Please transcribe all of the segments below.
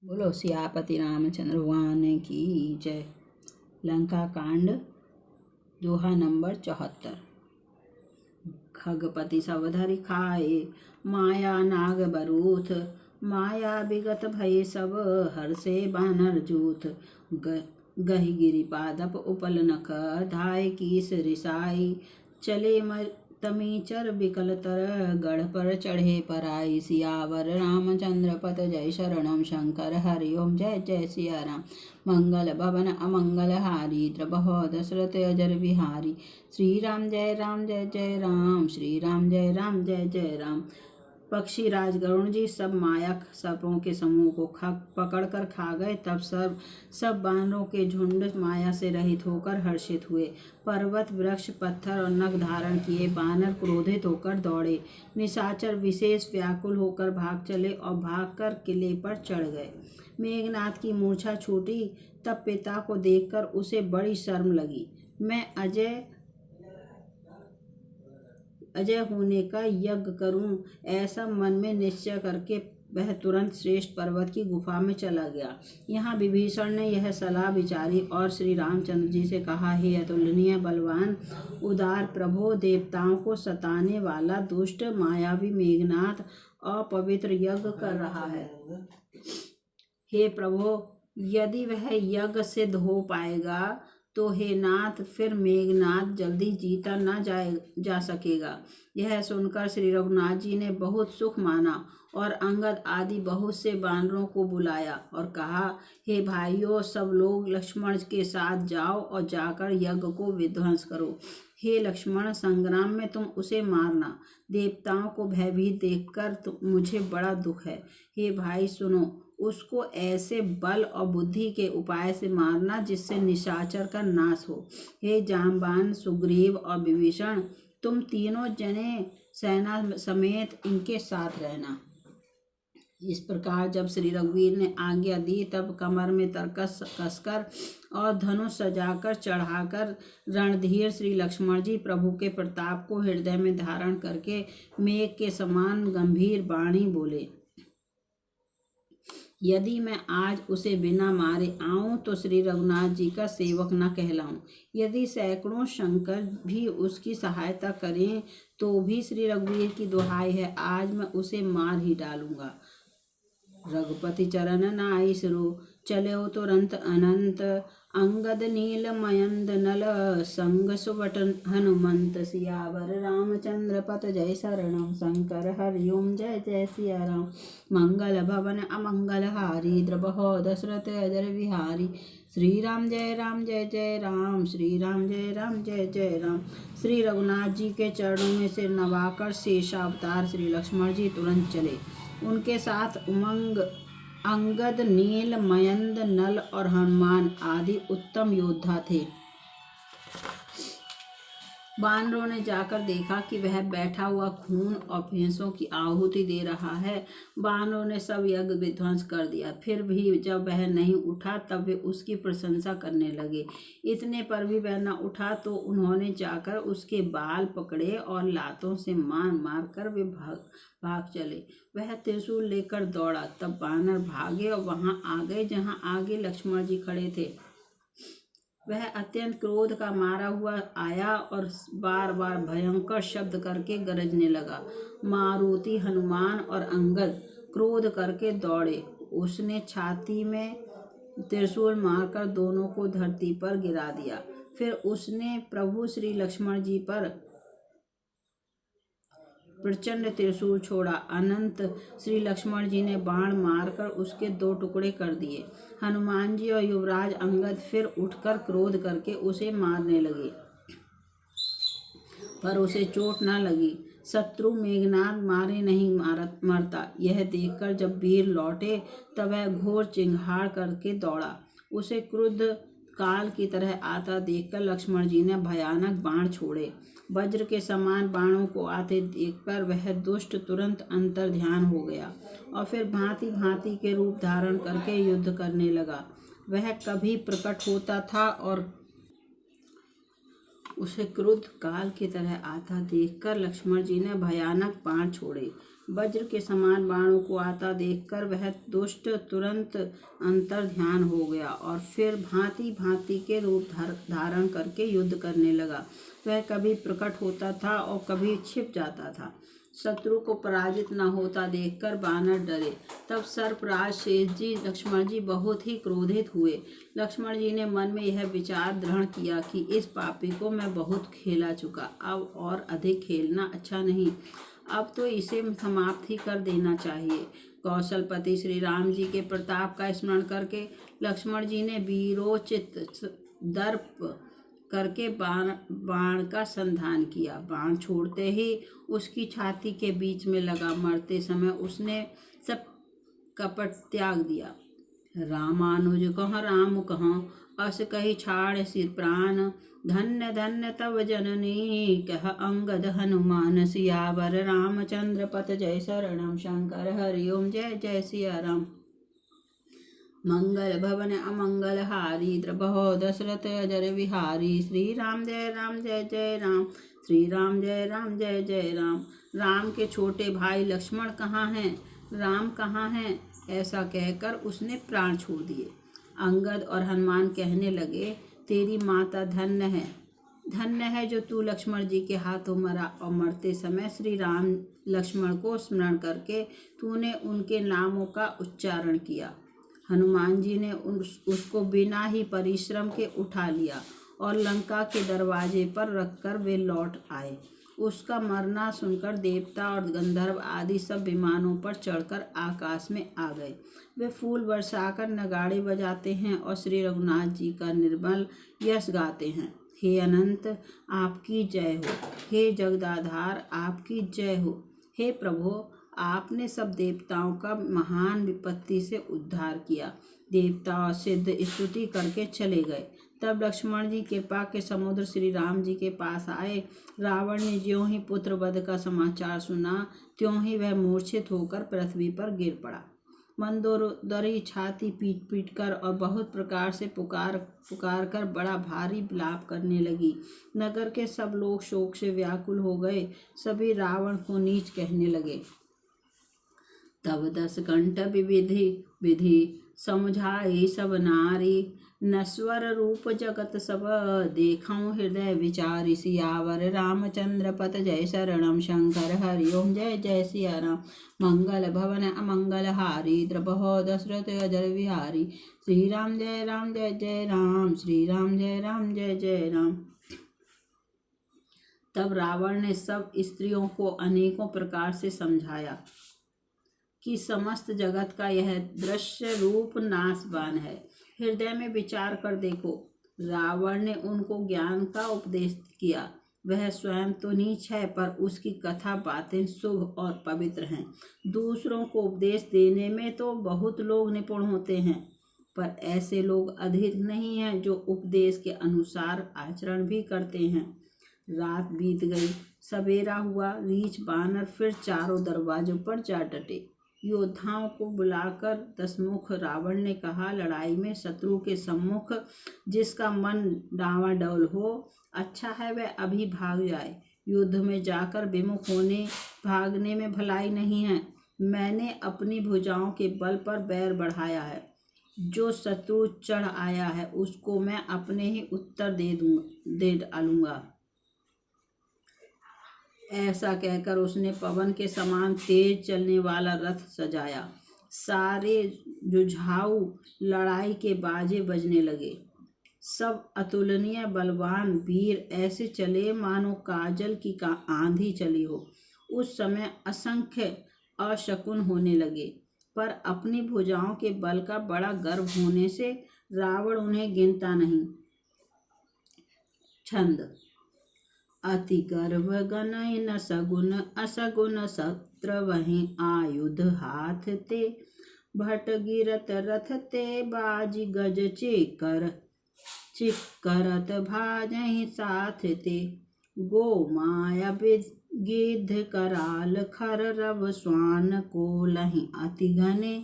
बोलो सियापति रामचंद्र भगवान की जय। लंका कांड दोहा नंबर 74। खगपति सब धरि खाए, माया नाग बरूथ, माया विगत भय सब, हर्षे बानर जूथ। गहि गिरि पादप उपल नख, धाय कीस रिसाई, चले तमीचर बिकल तर, गढ़ पर चढ़े पराई। सियावर रामचंद्र पत जय, शरणम शंकर हरि ओम जय जय सिया राम। मंगल भवन अमंगल हारी, द्रबहो दशरथ अजर बिहारी। श्री राम जय जय राम, श्री राम जय जय राम। पक्षी राज गरुण जी सब माया सर्पों के समूह को पकड़कर खा गए। तब सब बानरों के झुंड माया से रहित होकर हर्षित हुए। पर्वत वृक्ष पत्थर और नख धारण किए बानर क्रोधित होकर दौड़े। निशाचर विशेष व्याकुल होकर भाग चले और भागकर किले पर चढ़ गए। मेघनाथ की मूर्छा छूटी। तब पिता को देखकर उसे बड़ी शर्म लगी। मैं अजय होने का यज्ञ करूं, ऐसा मन में निश्चय करके वह तुरंत श्रेष्ठ पर्वत की गुफा में चला गया। यहाँ विभीषण ने यह सलाह विचारी और श्री रामचंद्र जी से कहा, हे अतुलनीय बलवान उदार प्रभो, देवताओं को सताने वाला दुष्ट मायावी मेघनाथ अपवित्र यज्ञ कर रहा है। हे प्रभो, यदि वह यज्ञ सिद्ध हो पाएगा तो हे नाथ, फिर मेघनाथ जल्दी जीता न जा सकेगा। यह सुनकर श्री रघुनाथ जी ने बहुत सुख माना और अंगद आदि बहुत से बानरों को बुलाया और कहा, हे भाइयों, सब लोग लक्ष्मण के साथ जाओ और जाकर यज्ञ को विध्वंस करो। हे लक्ष्मण, संग्राम में तुम उसे मारना। देवताओं को भयभीत देखकर मुझे बड़ा दुख है। हे भाई सुनो, उसको ऐसे बल और बुद्धि के उपाय से मारना जिससे निशाचर का नाश हो। हे जाम्बान, सुग्रीव और विभीषण, तुम तीनों जने सेना समेत इनके साथ रहना। इस प्रकार जब श्री रघुवीर ने आज्ञा दी, तब कमर में तरकस कसकर और धनुष सजाकर चढ़ाकर रणधीर श्री लक्ष्मण जी प्रभु के प्रताप को हृदय में धारण करके मेघ के समान गंभीर वाणी बोले, यदि मैं आज उसे बिना मारे आऊं तो श्री रघुनाथ जी का सेवक न कहलाऊं। यदि सैकड़ों शंकर भी उसकी सहायता करें तो भी श्री रघुवीर की दुहाई है, आज मैं उसे मार ही डालूंगा। रघुपति चरण नाई सिरो, चले तुरंत अनंत, अंगद नील मयंद नल, संग सुवट हनुमंत। सियावर रामचंद्र पत जय, शरणम शंकर हरि ओम जय जय सिया राम। मंगल भवन अमंगल हारी, द्रबहो दशरथ अजर बिहारी। श्री राम जय जय राम, श्री राम जय जय राम। श्री रघुनाथ जी के चरणों में सिर नवाकर शेषावतार श्री लक्ष्मण जी तुरंत चले। उनके साथ उमंग, अंगद, नील, मयंद, नल और हनुमान आदि उत्तम योद्धा थे। बानरों ने जाकर देखा कि वह बैठा हुआ खून और भैंसों की आहुति दे रहा है। बानरों ने सब यज्ञ विध्वंस कर दिया। फिर भी जब वह नहीं उठा तब वे उसकी प्रशंसा करने लगे। इतने पर भी वह न उठा तो उन्होंने जाकर उसके बाल पकड़े और लातों से मार मार कर वे भाग चले। वह त्रिशूल लेकर दौड़ा, तब बानर भागे और वहां आ गए जहां आगे लक्ष्मण जी खड़े थे। वह अत्यंत क्रोध का मारा हुआ आया और बार बार भयंकर शब्द करके गरजने लगा। मारुति, हनुमान और अंगद क्रोध करके दौड़े। उसने छाती में त्रिशूल मारकर दोनों को धरती पर गिरा दिया। फिर उसने प्रभु श्री लक्ष्मण जी पर प्रचंड त्रिशूल छोड़ा। अनंत श्री लक्ष्मण जी ने बाण मारकर उसके 2 टुकड़े कर दिए। हनुमान जी और युवराज अंगद फिर उठकर क्रोध करके उसे मारने लगे, पर उसे चोट न लगी। शत्रु मेघनाथ मारे नहीं मरता, यह देखकर जब वीर लौटे तब वह घोर चिंगाड़ करके दौड़ा। उसे क्रुद्ध काल की तरह आता देखकर लक्ष्मण जी ने भयानक बाण छोड़े। वज्र के समान बाणों को आते देखकर वह दुष्ट तुरंत अंतर ध्यान हो गया और फिर भांति भांति के रूप धारण करके युद्ध करने लगा। वह कभी प्रकट होता था और उसे क्रुद्ध काल की तरह आता देखकर लक्ष्मण जी ने भयानक बाण छोड़े। वज्र के समान बाणों को आता देखकर वह दुष्ट तुरंत अंतर ध्यान हो गया और फिर भांति भांति के रूप धारण करके युद्ध करने लगा। वह कभी प्रकट होता था और कभी छिप जाता था। शत्रु को पराजित न होता देखकर बानर डरे। तब सर्पराज शेष जी लक्ष्मण जी बहुत ही क्रोधित हुए। लक्ष्मण जी ने मन में यह विचार दृढ़ किया कि इस पापी को मैं बहुत खेला चुका, अब और अधिक खेलना अच्छा नहीं, अब तो इसे समाप्त ही कर देना चाहिए। कौशलपति श्री राम जी के प्रताप का स्मरण करके लक्ष्मण जी ने वीरोचित दर्प करके बाण का संधान किया। बाण छोड़ते ही उसकी छाती के बीच में लगा। मरते समय उसने सब कपट त्याग दिया। रामानुज कह राम कह अस कही छाड़ सिर प्राण, धन्य धन्य तव जननी कह अंगद हनुमान, सियावर रामचंद्र पत जय शरणम, शंकर हरिओम जय जय सिया राम। मंगल भवन अमंगल हारी, द्रबहो दशरथ अजर विहारी, श्री राम जय जय राम, श्री राम जय जय राम। राम के छोटे भाई लक्ष्मण कहाँ हैं, राम कहाँ हैं, ऐसा कहकर उसने प्राण छोड़ दिए। अंगद और हनुमान कहने लगे, तेरी माता धन्य है जो तू लक्ष्मण जी के हाथों मरा, और मरते समय श्री राम लक्ष्मण को स्मरण करके तूने उनके नामों का उच्चारण किया। हनुमान जी ने उसको बिना ही परिश्रम के उठा लिया और लंका के दरवाजे पर रखकर वे लौट आए। उसका मरना सुनकर देवता और गंधर्व आदि सब विमानों पर चढ़कर आकाश में आ गए। वे फूल बरसाकर नगाड़े बजाते हैं और श्री रघुनाथ जी का निर्मल यश गाते हैं। हे अनंत आपकी जय हो, हे जगदाधार आपकी जय हो, हे प्रभु आपने सब देवताओं का महान विपत्ति से उद्धार किया। देवता और सिद्ध स्तुति करके चले गए। तब लक्ष्मण जी कृपा के समुद्र श्री राम जी के पास आए। रावण ने ज्यों ही पुत्र वध का समाचार सुना त्यों ही वह मूर्छित होकर पृथ्वी पर गिर पड़ा। मंदोदरी छाती पीट पीट कर और बहुत प्रकार से पुकार कर बड़ा भारी विलाप करने लगी। नगर के सब लोग शोक से व्याकुल हो गए। सभी रावण को नीच कहने लगे। तब 10 कंठ विधि समझाई सब नारी, नश्वर रूप जगत सब देखऊं हृदय विचारी, सियावर रामचंद्र पत जय शरणम, शंकर हरिओम जय जय सिया राम। मंगल भवन अमंगल हारी, द्रबहो दशरथ अजर विहारी, श्री राम जय जय राम, श्री राम जय जय राम। तब रावण ने सब स्त्रियों को अनेकों प्रकार से समझाया कि समस्त जगत का यह दृश्य रूप नाशवान है। हृदय में विचार कर देखो। रावण ने उनको ज्ञान का उपदेश किया। वह स्वयं तो नीच है, पर उसकी कथा बातें शुभ और पवित्र हैं। दूसरों को उपदेश देने में तो बहुत लोग निपुण होते हैं, पर ऐसे लोग अधिक नहीं हैं जो उपदेश के अनुसार आचरण भी करते हैं। रात बीत गई, सवेरा हुआ। रीछ बानर फिर चारों दरवाजों पर जा डटे। योद्धाओं को बुलाकर दसमुख रावण ने कहा, लड़ाई में शत्रु के सम्मुख जिसका मन डावाडोल हो, अच्छा है वह अभी भाग जाए। युद्ध में जाकर विमुख होने भागने में भलाई नहीं है। मैंने अपनी भुजाओं के बल पर बैर बढ़ाया है। जो शत्रु चढ़ आया है उसको मैं अपने ही उत्तर दे डालूंगा। ऐसा कहकर उसने पवन के समान तेज चलने वाला रथ सजाया। सारे जुझाऊ लड़ाई के बाजे बजने लगे। सब अतुलनीय बलवान वीर ऐसे चले मानो काजल की आंधी चली हो। उस समय असंख्य अशकुन होने लगे, पर अपनी भुजाओं के बल का बड़ा गर्व होने से रावण उन्हें गिनता नहीं। छंद। अति गर्व गनय न सगुन, असगुन सत्र वहीं आयुध हाथ ते, भट गिरत रथ ते बाजी गज चिक्करत भाजहि साथ ते, गो माया गिद्ध कराल खर रव स्वान को लहि अति घने,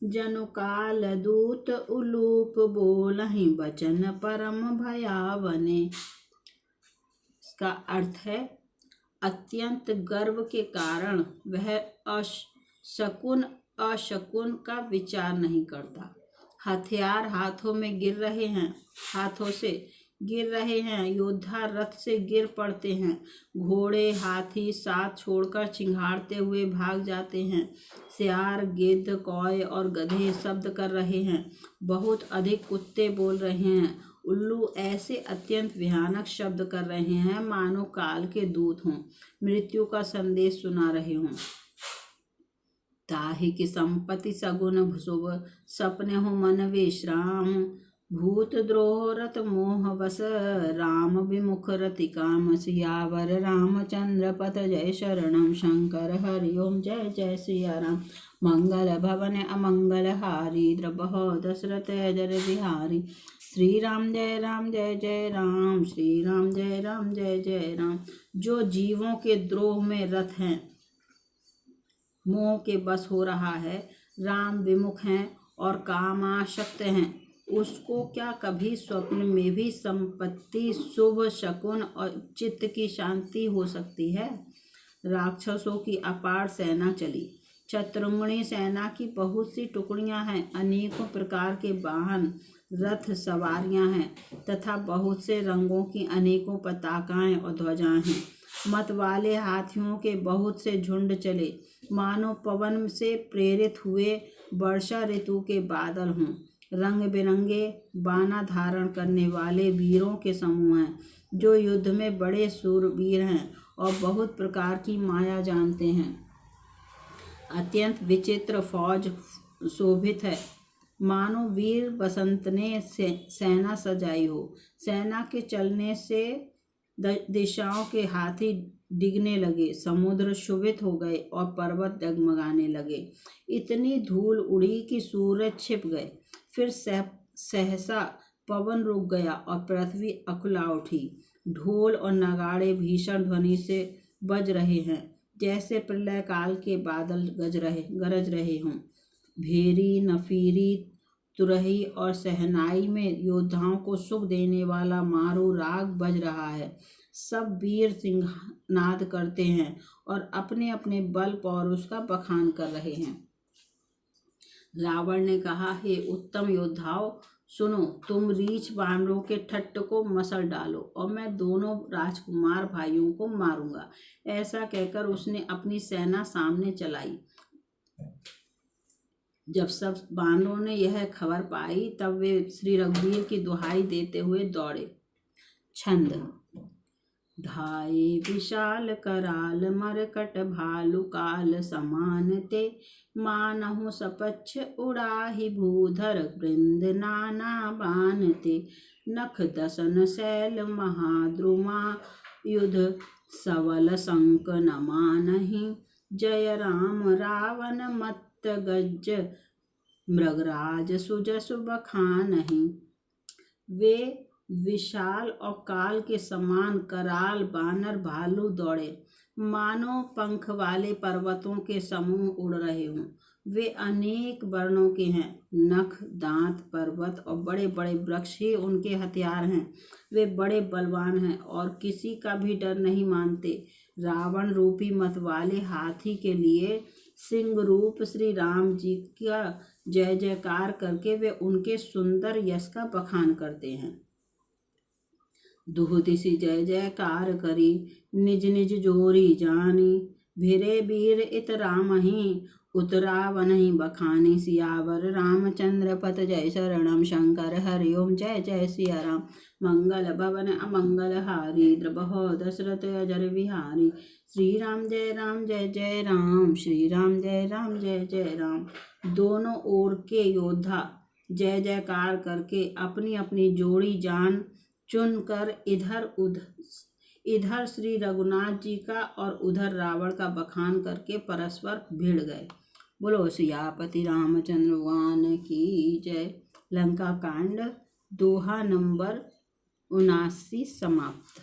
जनु काल दूत उलूप बोलहि वचन परम भयावने। इसका अर्थ है, अत्यंत गर्व के कारण वह अशकुन का विचार नहीं करता। हथियार हाथों से गिर रहे हैं, योद्धा रथ से गिर पड़ते हैं, घोड़े हाथी साथ छोड़कर चिंघाड़ते हुए भाग जाते हैं, सियार गिद्ध कौए और गधे शब्द कर रहे हैं, बहुत अधिक कुत्ते बोल रहे हैं, उल्लू ऐसे अत्यंत भयानक शब्द कर रहे हैं मानो काल के दूत हों, मृत्यु का संदेश सुना रहे हों। ताहि की संपत्ति सगुन शुभ, सपने हो मन विश्राम, भूत द्रोह रत मोह वस, राम विमुख रति काम, सियावर रामचंद्र पथ जय शरणम, शंकर हरि ओम जय जय सिया राम, मंगल भवन अमंगल हारी, द्रबहो दशरथ अजर बिहारी, श्री राम जय राम, श्री राम जय जय राम। जो जीवों के द्रोह में रत हैं, मोह के बस हो रहा है, राम विमुख हैं और कामाशक्त हैं, उसको क्या कभी स्वप्न में भी संपत्ति शुभ शकुन और चित्त की शांति हो सकती है। राक्षसों की अपार सेना चली, चतुर्मुखी सेना की बहुत सी टुकड़ियां हैं, अनेकों प्रकार के वाहन रथ सवारियां हैं तथा बहुत से रंगों की अनेकों पताकाएं और ध्वजाएं हैं। मत वाले हाथियों के बहुत से झुंड चले, मानो पवन से प्रेरित हुए वर्षा ऋतु के बादल हों। रंग बिरंगे बाना धारण करने वाले वीरों के समूह हैं, जो युद्ध में बड़े सूरवीर हैं और बहुत प्रकार की माया जानते हैं। अत्यंत विचित्र फौज शोभित है, मानो वीर बसंत ने सेना सजाई हो। सेना के चलने से दिशाओं के हाथी डिगने लगे, समुद्र शुभित हो गए और पर्वत डगमगाने लगे। इतनी धूल उड़ी कि सूरज छिप गए। फिर सहसा पवन रुक गया और पृथ्वी अकुला उठी। ढोल और नगाड़े भीषण ध्वनि से बज रहे हैं, जैसे प्रलय काल के बादल गरज रहे हों। भेरी नफीरी तुरही और सहनाई में योद्धाओं को सुख देने वाला मारू राग बज रहा है। सब वीर सिंहनाद करते हैं और अपने अपने बल पौरुष का बखान कर रहे हैं। रावण ने कहा, हे उत्तम योद्धाओं, सुनो, तुम रीछ बानरों के ठट्ट को मसल डालो और मैं दोनों राजकुमार भाइयों को मारूंगा। ऐसा कहकर उसने अपनी सेना सामने चलाई। जब सब बानरों ने यह खबर पाई, तब वे श्री रघुवीर की दुहाई देते हुए दौड़े। छंद। धाये विशाल कराल मरकट भालु काल समान ते, मानहु सपच्छ उड़ाहि भूधर वृंद नाना बान ते, नख दसन शैल महाद्रुमा युध सवल संक न मानहि, जय राम रावण मत्त गज मृगराज सुजस बखानहि। वे विशाल और काल के समान कराल बानर भालू दौड़े, मानो पंख वाले पर्वतों के समूह उड़ रहे हों। वे अनेक वर्णों के हैं, नख दांत पर्वत और बड़े बड़े वृक्ष ही उनके हथियार हैं। वे बड़े बलवान हैं और किसी का भी डर नहीं मानते। रावण रूपी मत वाले हाथी के लिए सिंह रूप श्री राम जी का जय जयकार करके वे उनके सुंदर यश का बखान करते हैं। दुहुदिसि जय जयकार करी, निज निज जोरी जानी, भिरे वीर इत रामहि, उतरावनहि बखानी, सियावर रामचंद्र पथ जय शरणम, शंकर हरि ओम जय जय सिया राम, मंगल भवन अमंगल हारी, द्रबहो दशरथ अजर बिहारी, श्री राम जय राम, श्री राम जय जय राम। दोनों ओर के योद्धा जय जयकार करके अपनी अपनी जोड़ी जान चुनकर इधर श्री रघुनाथ जी का और उधर रावण का बखान करके परस्पर भिड़ गए। बोलो सियापति रामचंद्र भगवान की जय। लंका कांड दोहा नंबर 79 समाप्त।